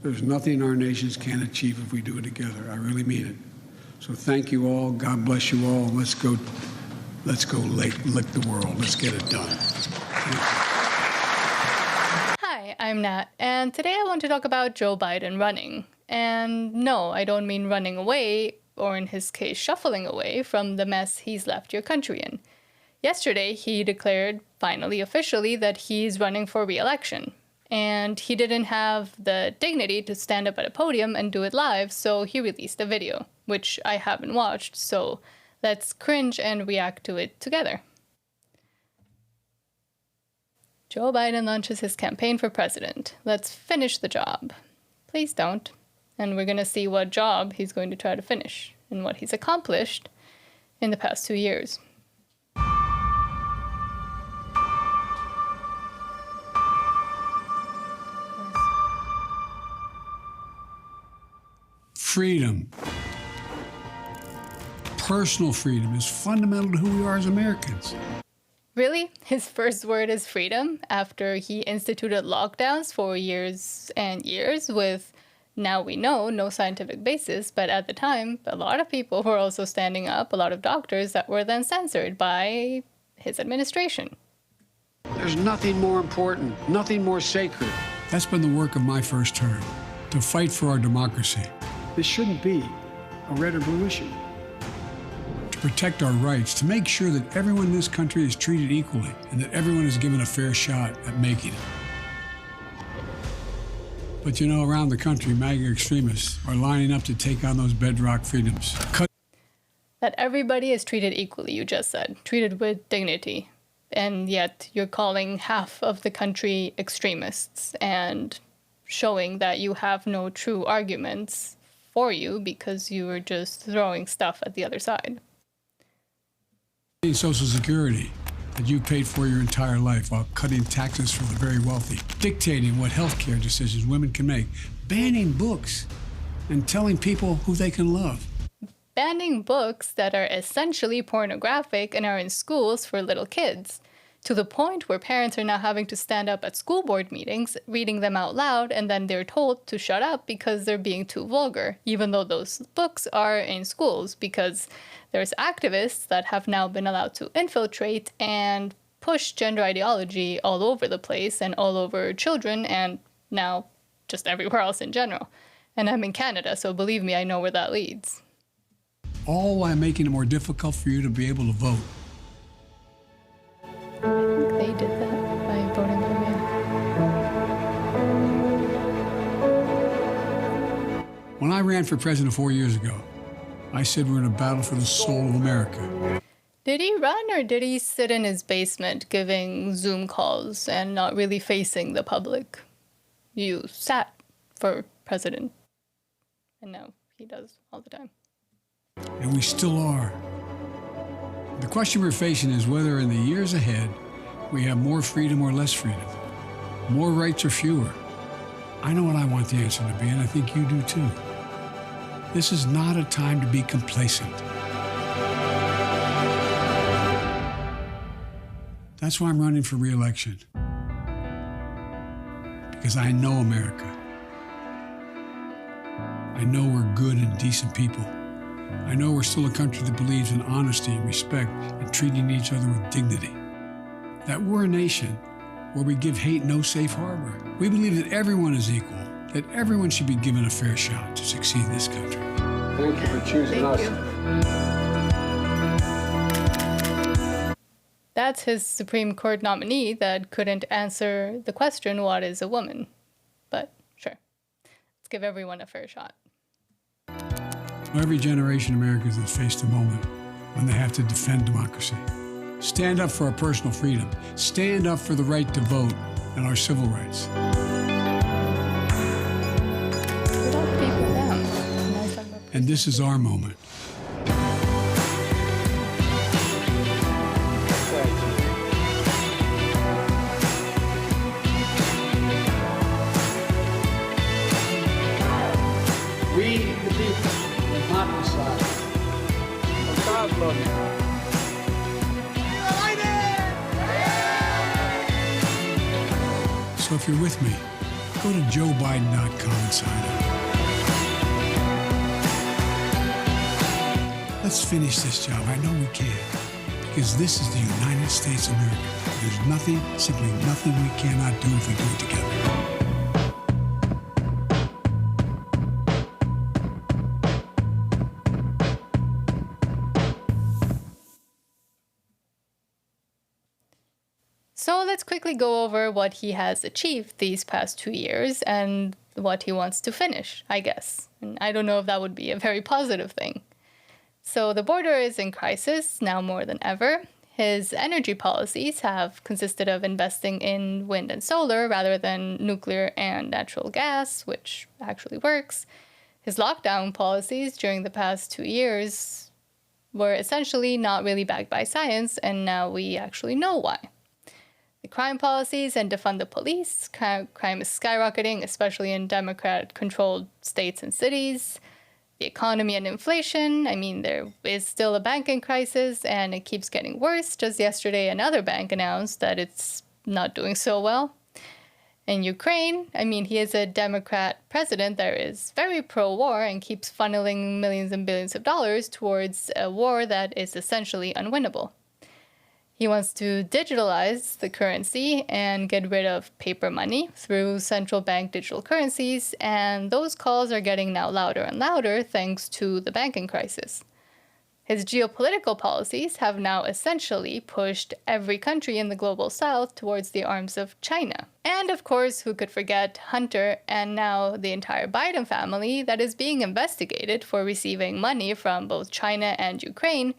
There's nothing our nations can't achieve if we do it together. I really mean it. So thank you all. God bless you all. Let's go lick the world. Let's get it done. Hi, I'm Nat, and today I want to talk about Joe Biden running. And no, I don't mean running away, or in his case, shuffling away from the mess he's left your country in. Yesterday, he declared, finally officially, that he's running for re-election. And he didn't have the dignity to stand up at a podium and do it live, so he released a video, which I haven't watched, so let's cringe and react to it together. Joe Biden launches his campaign for president. Let's finish the job. Please don't. And we're going to see what job he's going to try to finish and what he's accomplished in the past 2 years. Freedom, personal freedom, is fundamental to who we are as Americans. Really? His first word is freedom after he instituted lockdowns for years and years with, now we know, no scientific basis, but at the time, a lot of people were also standing up, a lot of doctors that were then censored by his administration. There's nothing more important, nothing more sacred. That's been the work of my first term, to fight for our democracy. This shouldn't be a red or blue issue. To protect our rights, to make sure that everyone in this country is treated equally and that everyone is given a fair shot at making it. But you know, around the country, MAGA extremists are lining up to take on those bedrock freedoms. That everybody is treated equally, you just said, treated with dignity. And yet you're calling half of the country extremists and showing that you have no true arguments for you because you were just throwing stuff at the other side. Social Security that you paid for your entire life while cutting taxes for the very wealthy, dictating what healthcare decisions women can make, banning books, and telling people who they can love. Banning books that are essentially pornographic and are in schools for little kids, to the point where parents are now having to stand up at school board meetings, reading them out loud, and then they're told to shut up because they're being too vulgar, even though those books are in schools, because there's activists that have now been allowed to infiltrate and push gender ideology all over the place and all over children and now just everywhere else in general. And I'm in Canada, so believe me, I know where that leads. All while making it more difficult for you to be able to vote. I think they did that by voting by mail. When I ran for president 4 years ago, I said we're in a battle for the soul of America. Did he run or did he sit in his basement giving Zoom calls and not really facing the public? You sat for president. And now he does all the time. And we still are. The question we're facing is whether in the years ahead we have more freedom or less freedom, more rights or fewer. I know what I want the answer to be, and I think you do too. This is not a time to be complacent. That's why I'm running for re-election. Because I know America. I know we're good and decent people. I know we're still a country that believes in honesty and respect and treating each other with dignity. That we're a nation where we give hate no safe harbor. We believe that everyone is equal, that everyone should be given a fair shot to succeed in this country. Thank you for choosing us. That's his Supreme Court nominee that couldn't answer the question, what is a woman? But sure, let's give everyone a fair shot. Every generation of Americans has faced a moment when they have to defend democracy. Stand up for our personal freedom. Stand up for the right to vote and our civil rights. And this is our moment. We, the people, will not decide. So if you're with me, Go to joebiden.com and sign up. Let's finish this job. I know we can. Because this is the United States of America. There's nothing, simply nothing we cannot do if we do it together. So let's quickly go over what he has achieved these past 2 years and what he wants to finish, I guess. And I don't know if that would be a very positive thing. So the border is in crisis now more than ever. His energy policies have consisted of investing in wind and solar rather than nuclear and natural gas, which actually works. His lockdown policies during the past 2 years were essentially not really backed by science, and now we actually know why. The crime policies and defund the police. Crime is skyrocketing, especially in Democrat-controlled states and cities. The economy and inflation. I mean, there is still a banking crisis, and it keeps getting worse. Just yesterday, another bank announced that it's not doing so well. In Ukraine, I mean, he is a Democrat president that is very pro-war and keeps funneling millions and billions of dollars towards a war that is essentially unwinnable. He wants to digitalize the currency and get rid of paper money through central bank digital currencies, and those calls are getting now louder and louder thanks to the banking crisis. His geopolitical policies have now essentially pushed every country in the global south towards the arms of China. And of course, who could forget Hunter and now the entire Biden family that is being investigated for receiving money from both China and Ukraine.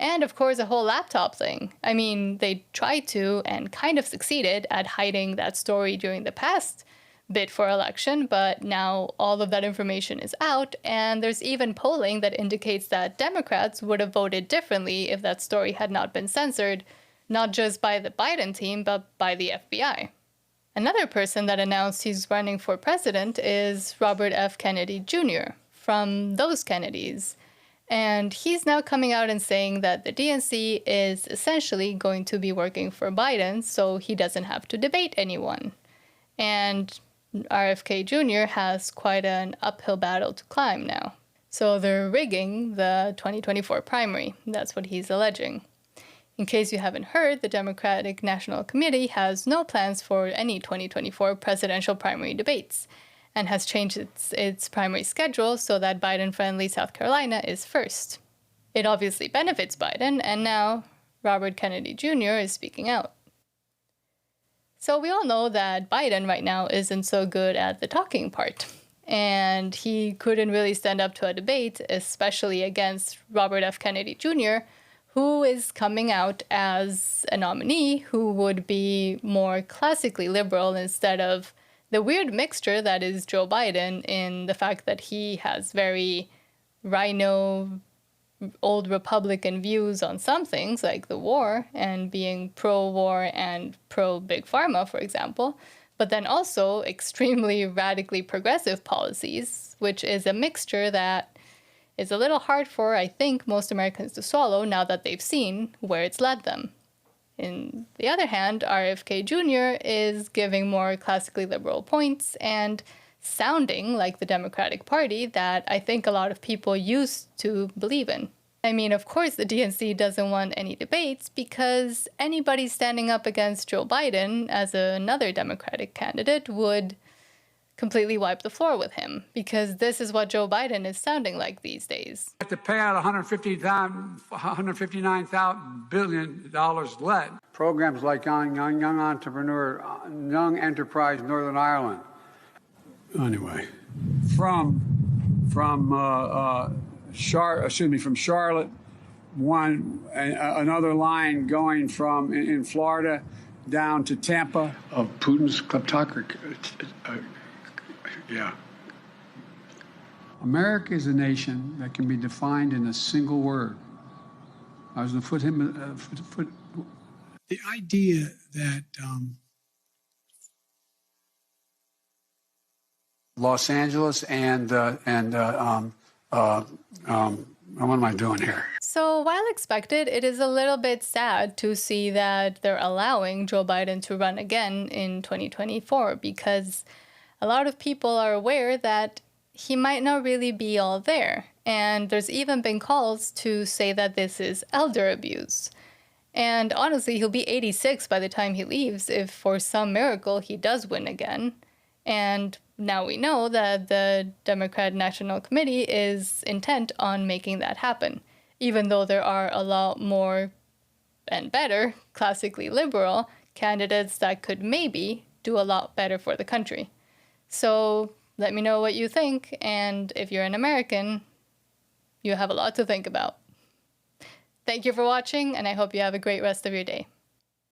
And of course, a whole laptop thing. I mean, they tried to and kind of succeeded at hiding that story during the past bid for election, but now all of that information is out, and there's even polling that indicates that Democrats would have voted differently if that story had not been censored, not just by the Biden team, but by the FBI. Another person that announced he's running for president is Robert F. Kennedy Jr. from those Kennedys. And he's now coming out and saying that the DNC is essentially going to be working for Biden so he doesn't have to debate anyone. And RFK Jr. has quite an uphill battle to climb now. So they're rigging the 2024 primary. That's what he's alleging. In case you haven't heard, the Democratic National Committee has no plans for any 2024 presidential primary debates, and has changed its primary schedule so that Biden-friendly South Carolina is first. It obviously benefits Biden, and now Robert Kennedy Jr. is speaking out. So we all know that Biden right now isn't so good at the talking part, and he couldn't really stand up to a debate, especially against Robert F. Kennedy Jr., who is coming out as a nominee who would be more classically liberal instead of the weird mixture that is Joe Biden, in the fact that he has very rhino, old Republican views on some things like the war and being pro-war and pro-big pharma, for example, but then also extremely radically progressive policies, which is a mixture that is a little hard for, I think, most Americans to swallow now that they've seen where it's led them. On the other hand, RFK Jr. is giving more classically liberal points and sounding like the Democratic Party that I think a lot of people used to believe in. I mean, of course, the DNC doesn't want any debates because anybody standing up against Joe Biden as another Democratic candidate would completely wipe the floor with him, because this is what Joe Biden is sounding like these days. Have to pay out $159 billion lead. Programs like Young Entrepreneur, Young Enterprise Northern Ireland. Anyway, from Charlotte, another line going from in Florida down to Tampa. Of Putin's kleptocracy. Yeah. America is a nation that can be defined in a single word. I was going to put him. The idea that Los Angeles and what am I doing here? So while expected, it is a little bit sad to see that they're allowing Joe Biden to run again in 2024, because a lot of people are aware that he might not really be all there. And there's even been calls to say that this is elder abuse. And honestly, he'll be 86 by the time he leaves if for some miracle he does win again. And now we know that the Democrat National Committee is intent on making that happen, even though there are a lot more and better, classically liberal candidates that could maybe do a lot better for the country. So let me know what you think, and if you're an American, you have a lot to think about. Thank you for watching, and I hope you have a great rest of your day.